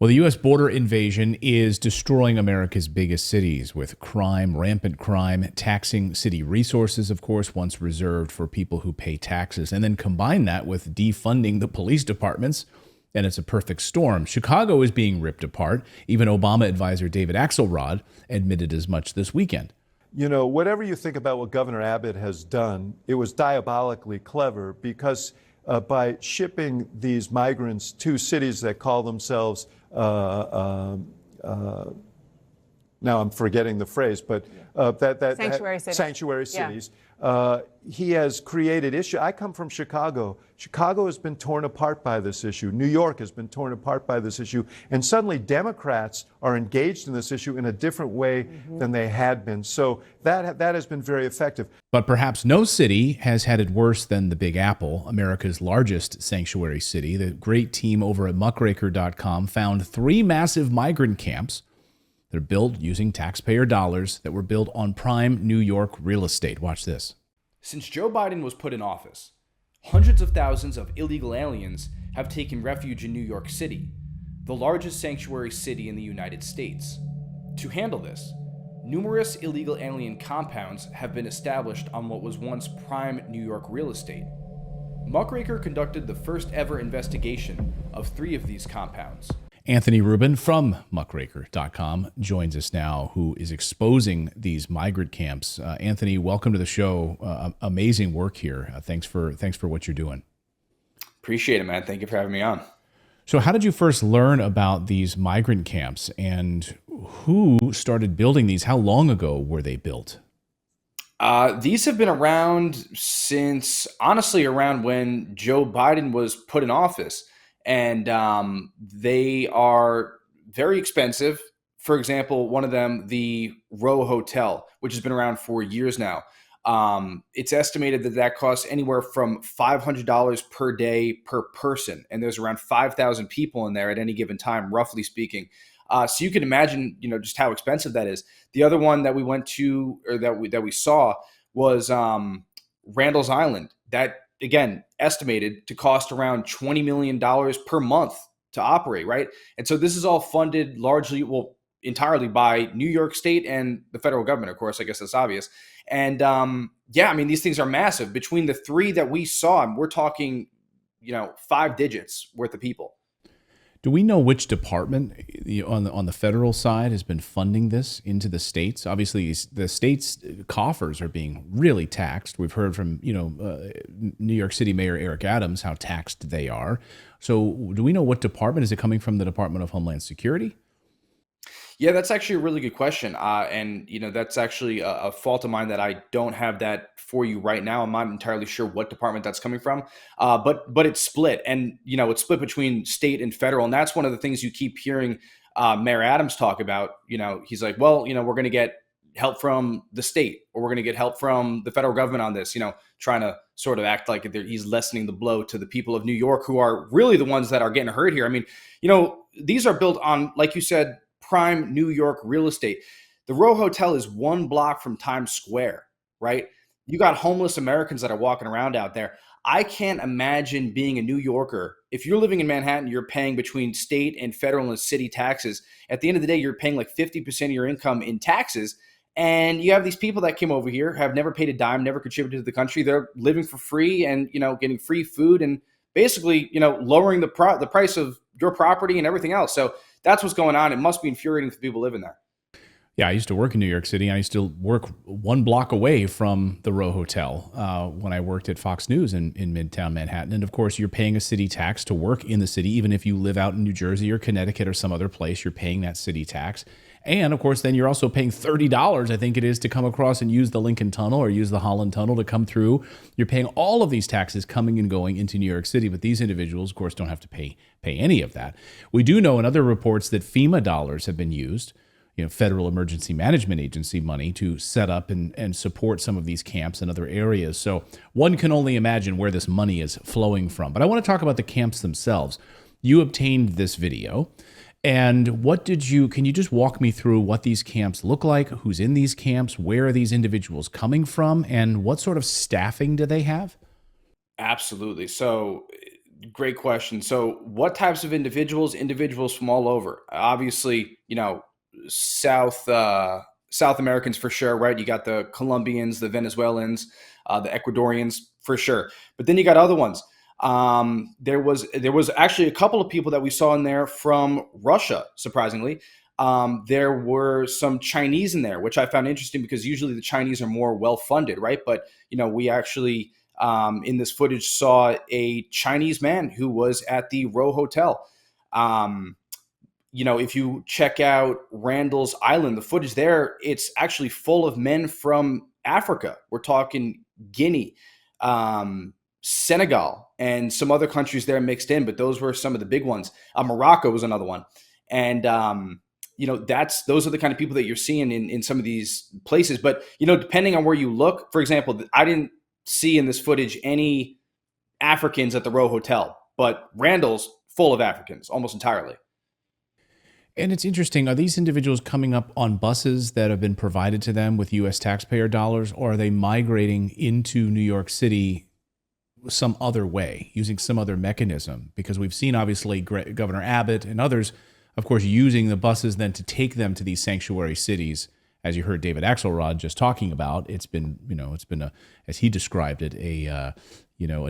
Well, the U.S. border invasion is destroying America's biggest cities with crime, rampant crime, taxing city resources, of course, once reserved for people who pay taxes, and then combine that with defunding the police departments, and it's a perfect storm. Chicago is being ripped apart. Even Obama advisor David Axelrod admitted as much this weekend. You know, whatever you think about what Governor Abbott has done, it was diabolically clever because by shipping these migrants to cities that call themselves now I'm forgetting the phrase, but sanctuary cities. He has created issue. I come from Chicago. Chicago has been torn apart by this issue. New York has been torn apart by this issue. And suddenly Democrats are engaged in this issue in a different way than they had been. So that has been very effective. But perhaps no city has had it worse than the Big Apple, America's largest sanctuary city. The great team over at muckraker.com found 3 massive migrant camps that are built using taxpayer dollars that were built on prime New York real estate. Watch this. Since Joe Biden was put in office, hundreds of thousands of illegal aliens have taken refuge in New York City, the largest sanctuary city in the United States. To handle this, numerous illegal alien compounds have been established on what was once prime New York real estate. Muckraker conducted the first ever investigation of 3 of these compounds. Anthony Rubin from muckraker.com joins us now, who is exposing these migrant camps. Anthony, welcome to the show. Amazing work here. Thanks for what you're doing. Appreciate it, man. Thank you for having me on. So how did you first learn about these migrant camps, and who started building these? How long ago were they built? These have been around since, honestly, around when Joe Biden was put in office. And they are very expensive. For example, one of them, the Row Hotel, which has been around for years now. It's estimated that costs anywhere from $500 per day per person. And there's around 5,000 people in there at any given time, roughly speaking. So you can imagine, just how expensive that is. The other one that we went to, or that we saw, was Randall's Island. That, again, estimated to cost around $20 million per month to operate, right? And so this is all funded largely, entirely by New York State and the federal government, of course. I guess that's obvious. And these things are massive. Between the 3 that we saw, we're talking, 5 digits worth of people. Do we know which department on the federal side has been funding this into the states? Obviously, the states' coffers are being really taxed. We've heard from New York City Mayor Eric Adams how taxed they are. So, do we know what department? Is it coming from the Department of Homeland Security? Yeah, that's actually a really good question. And that's actually a fault of mine that I don't have that for you right now. I'm not entirely sure what department that's coming from. But it's split. And, it's split between state and federal. And that's one of the things you keep hearing Mayor Adams talk about. He's like, well, we're going to get help from the state, or we're going to get help from the federal government on this, trying to sort of act like he's lessening the blow to the people of New York, who are really the ones that are getting hurt here. I mean, these are built on, like you said, prime New York real estate. The Row Hotel is 1 block from Times Square, right? You got homeless Americans that are walking around out there. I can't imagine being a New Yorker. If you're living in Manhattan, you're paying between state and federal and city taxes. At the end of the day, you're paying like 50% of your income in taxes. And you have these people that came over here, have never paid a dime, never contributed to the country. They're living for free and, getting free food and basically, lowering the price of your property and everything else. So that's what's going on. It must be infuriating for people living there. Yeah, I used to work in New York City. I used to work 1 block away from the Row Hotel when I worked at Fox News in Midtown Manhattan. And of course, you're paying a city tax to work in the city. Even if you live out in New Jersey or Connecticut or some other place, you're paying that city tax. And of course, then you're also paying $30, I think it is, to come across and use the Lincoln Tunnel or use the Holland Tunnel to come through. You're paying all of these taxes coming and going into New York City, but these individuals, of course, don't have to pay any of that. We do know in other reports that FEMA dollars have been used, Federal Emergency Management Agency money, to set up and support some of these camps in other areas. So one can only imagine where this money is flowing from. But I want to talk about the camps themselves. You obtained this video. And can you just walk me through what these camps look like, who's in these camps, where are these individuals coming from, and what sort of staffing do they have? Absolutely. So Great question. So what types of individuals? Individuals from all over. Obviously, South Americans for sure, right? You got the Colombians, the Venezuelans, the Ecuadorians for sure. But then you got other ones. There was actually a couple of people that we saw in there from Russia, surprisingly. There were some Chinese in there, which I found interesting because usually the Chinese are more well-funded, right? But, we actually in this footage saw a Chinese man who was at the Row Hotel. If you check out Randall's Island, the footage there, it's actually full of men from Africa. We're talking Guinea, Senegal, and some other countries there mixed in, but those were some of the big ones. Morocco was another one. And, those are the kind of people that you're seeing in some of these places. But, depending on where you look, for example, I didn't see in this footage any Africans at the Row Hotel, but Randall's full of Africans almost entirely. And it's interesting, are these individuals coming up on buses that have been provided to them with U.S. taxpayer dollars, or are they migrating into New York City some other way, using some other mechanism? Because we've seen, obviously, Governor Abbott and others, of course, using the buses then to take them to these sanctuary cities. As you heard David Axelrod just talking about, it's been a, as he described it, a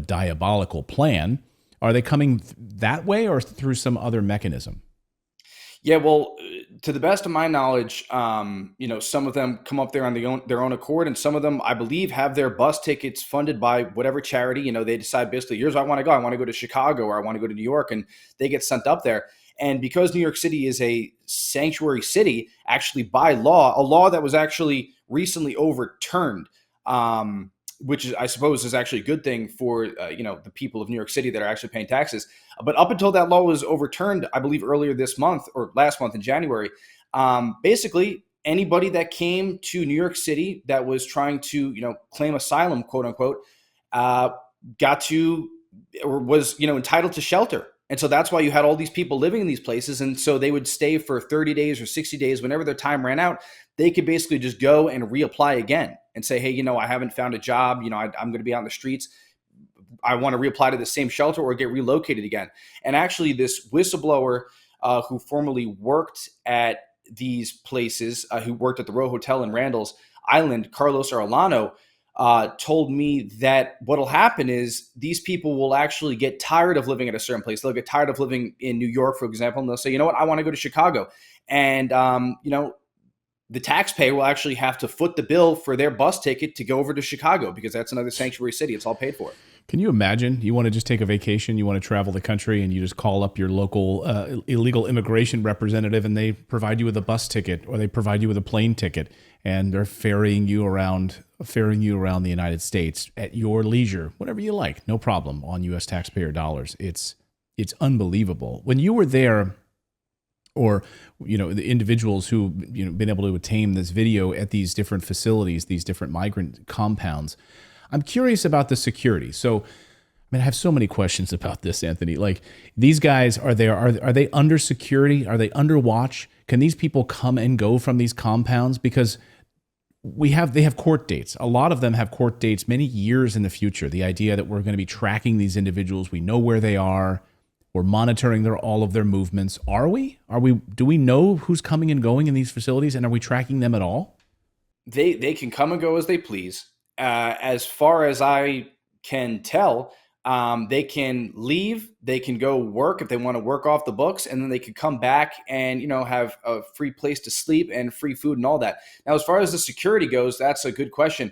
diabolical plan. Are they coming that way or through some other mechanism? Yeah, well, to the best of my knowledge, some of them come up there on their own accord, and some of them, I believe, have their bus tickets funded by whatever charity. They decide basically, here's where I want to go. I want to go to Chicago, or I want to go to New York, and they get sent up there. And because New York City is a sanctuary city, actually by law, a law that was actually recently overturned, which is, I suppose, is actually a good thing for the people of New York City that are actually paying taxes. But up until that law was overturned, I believe earlier this month or last month in January, basically anybody that came to New York City that was trying to claim asylum, quote unquote, got to or was entitled to shelter. And so that's why you had all these people living in these places. And so they would stay for 30 days or 60 days. Whenever their time ran out, they could basically just go and reapply again and say, hey, I haven't found a job. I'm going to be out in the streets. I want to reapply to the same shelter or get relocated again. And actually this whistleblower who formerly worked at these places, who worked at the Row Hotel in Randall's Island, Carlos Arellano, told me that what'll happen is these people will actually get tired of living at a certain place. They'll get tired of living in New York, for example, and they'll say, you know what, I want to go to Chicago. And, the taxpayer will actually have to foot the bill for their bus ticket to go over to Chicago because that's another sanctuary city. It's all paid for. Can you imagine? You want to just take a vacation, you want to travel the country, and you just call up your local illegal immigration representative, and they provide you with a bus ticket or they provide you with a plane ticket, and they're ferrying you around the United States at your leisure, whatever you like, no problem, on U.S. taxpayer dollars. It's unbelievable. When you were there, or the individuals who been able to obtain this video at these different facilities, these different migrant compounds, I'm curious about the security. So, I have so many questions about this, Anthony. Like, these guys, are they under security? Are they under watch? Can these people come and go from these compounds? Because they have court dates. A lot of them have court dates many years in the future. The idea that we're going to be tracking these individuals, we know where they are, we're monitoring all of their movements. Are we? Do we know who's coming and going in these facilities, and are we tracking them at all? They can come and go as they please. As far as I can tell, they can leave, they can go work if they want to work off the books, and then they can come back and, have a free place to sleep and free food and all that. Now, as far as the security goes, that's a good question.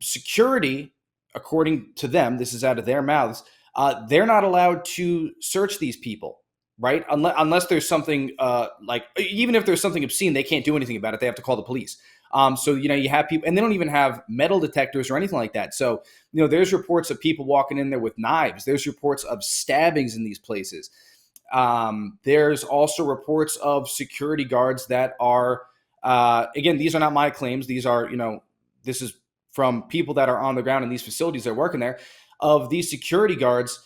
Security, according to them, this is out of their mouths, they're not allowed to search these people, right? Unless there's something even if there's something obscene, they can't do anything about it. They have to call the police. So, you have people, and they don't even have metal detectors or anything like that. So, there's reports of people walking in there with knives. There's reports of stabbings in these places. There's also reports of security guards that are, again, these are not my claims. These are, this is from people that are on the ground in these facilities that are working there, of these security guards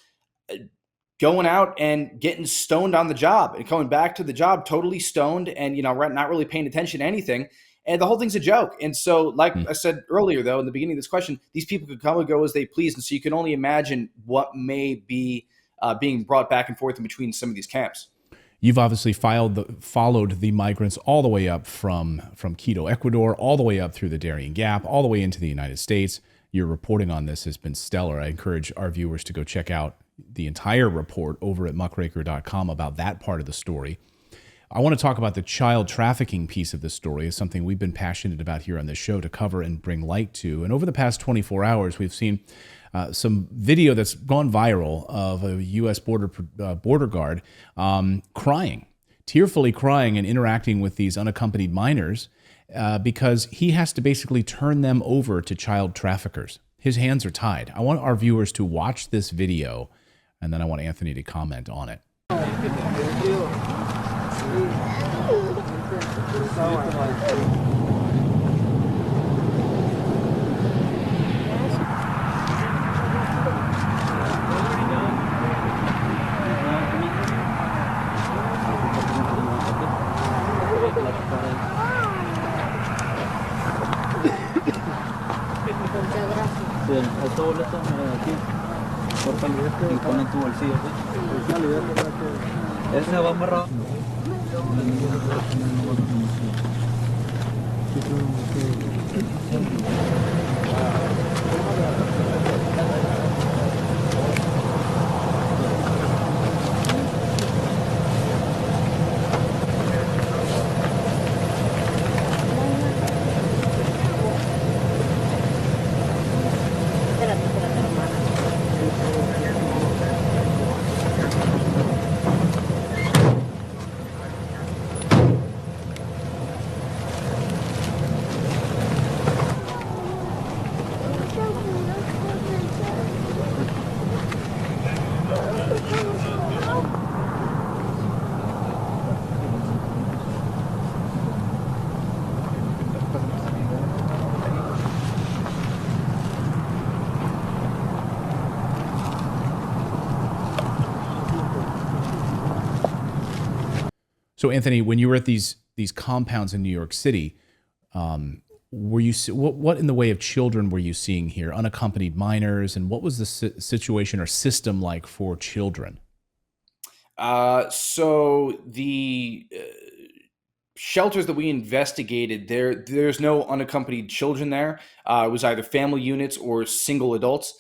going out and getting stoned on the job and coming back to the job totally stoned and, not really paying attention to anything. And the whole thing's a joke. And so, like I said earlier, though, in the beginning of this question, these people could come and go as they please. And so you can only imagine what may be being brought back and forth in between some of these camps. You've obviously followed the migrants all the way up from Quito, Ecuador, all the way up through the Darien Gap, all the way into the United States. Your reporting on this has been stellar. I encourage our viewers to go check out the entire report over at muckraker.com about that part of the story. I want to talk about the child trafficking piece of this story. It's something we've been passionate about here on this show to cover and bring light to. And over the past 24 hours, we've seen some video that's gone viral of a U.S. border guard crying, tearfully crying and interacting with these unaccompanied minors because he has to basically turn them over to child traffickers. His hands are tied. I want our viewers to watch this video, and then I want Anthony to comment on it. Esto boleto aquí, córtale y pon en tu bolsillo. Ese va amarrado. So, Anthony, when you were at these compounds in New York City, were you what in the way of children were you seeing here? Unaccompanied minors, and what was the situation or system like for children? So the shelters that we investigated, there's no unaccompanied children there. It was either family units or single adults.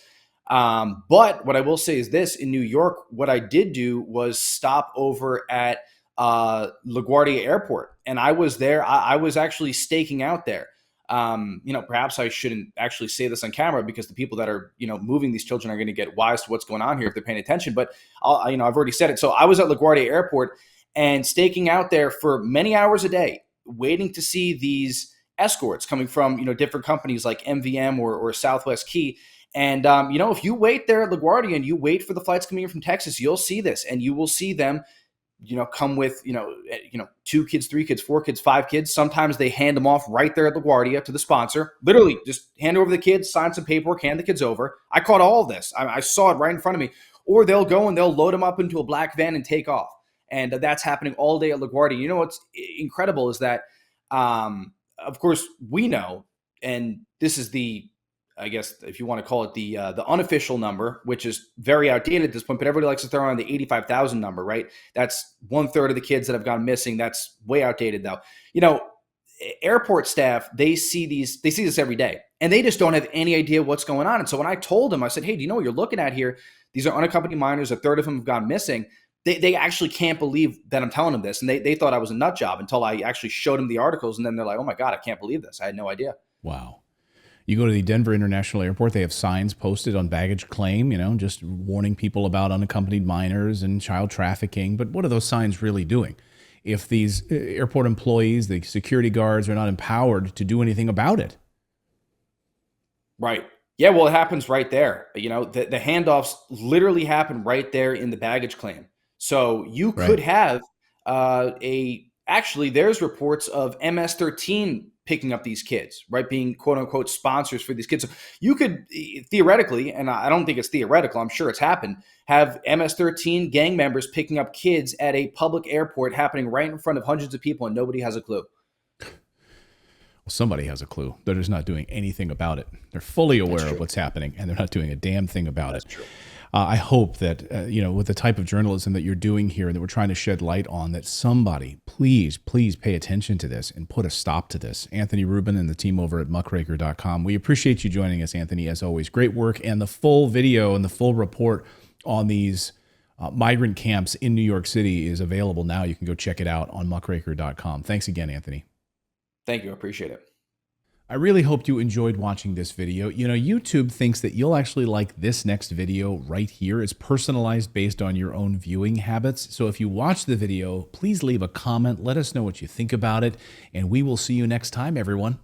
But what I will say is this: in New York, what I did do was stop over at LaGuardia Airport, and I was there. I was actually staking out there. Perhaps I shouldn't actually say this on camera because the people that are, moving these children are going to get wise to what's going on here if they're paying attention. But I've already said it. So I was at LaGuardia Airport and staking out there for many hours a day, waiting to see these escorts coming from, different companies like MVM or Southwest Key. And, if you wait there at LaGuardia and you wait for the flights coming in from Texas, you'll see this, and you will see them come with, 2 kids, 3 kids, 4 kids, 5 kids. Sometimes they hand them off right there at LaGuardia to the sponsor. Literally just hand over the kids, sign some paperwork, hand the kids over. I caught all of this. I saw it right in front of me. Or they'll go and they'll load them up into a black van and take off. And that's happening all day at LaGuardia. You know what's incredible is that, of course, we know, and this is I guess if you want to call it the unofficial number, which is very outdated at this point, but everybody likes to throw around the 85,000 number, right? That's 1/3 of the kids that have gone missing. That's way outdated though. Airport staff, they see this every day, and they just don't have any idea what's going on. And so when I told them, I said, hey, do you know what you're looking at here? These are unaccompanied minors. 1/3 of them have gone missing. They actually can't believe that I'm telling them this. And they thought I was a nut job until I actually showed them the articles. And then they're like, oh my God, I can't believe this. I had no idea. Wow. You go to the Denver International Airport, they have signs posted on baggage claim, just warning people about unaccompanied minors and child trafficking. But what are those signs really doing? If these airport employees, the security guards, are not empowered to do anything about it. Right. Yeah, well, it happens right there. The handoffs literally happen right there in the baggage claim. So you could have actually, there's reports of MS-13 picking up these kids, right? Being quote unquote sponsors for these kids. So you could theoretically, and I don't think it's theoretical, I'm sure it's happened, have MS-13 gang members picking up kids at a public airport happening right in front of hundreds of people and nobody has a clue. Well, somebody has a clue. They're just not doing anything about it. They're fully aware of what's happening, and they're not doing a damn thing about it. True. I hope that, with the type of journalism that you're doing here and that we're trying to shed light on, that somebody, please pay attention to this and put a stop to this. Anthony Rubin and the team over at muckraker.com. We appreciate you joining us, Anthony, as always. Great work. And the full video and the full report on these migrant camps in New York City is available now. You can go check it out on muckraker.com. Thanks again, Anthony. Thank you. I appreciate it. I really hope you enjoyed watching this video. YouTube thinks that you'll actually like this next video right here. It's personalized based on your own viewing habits. So if you watch the video, please leave a comment. Let us know what you think about it. And we will see you next time, everyone.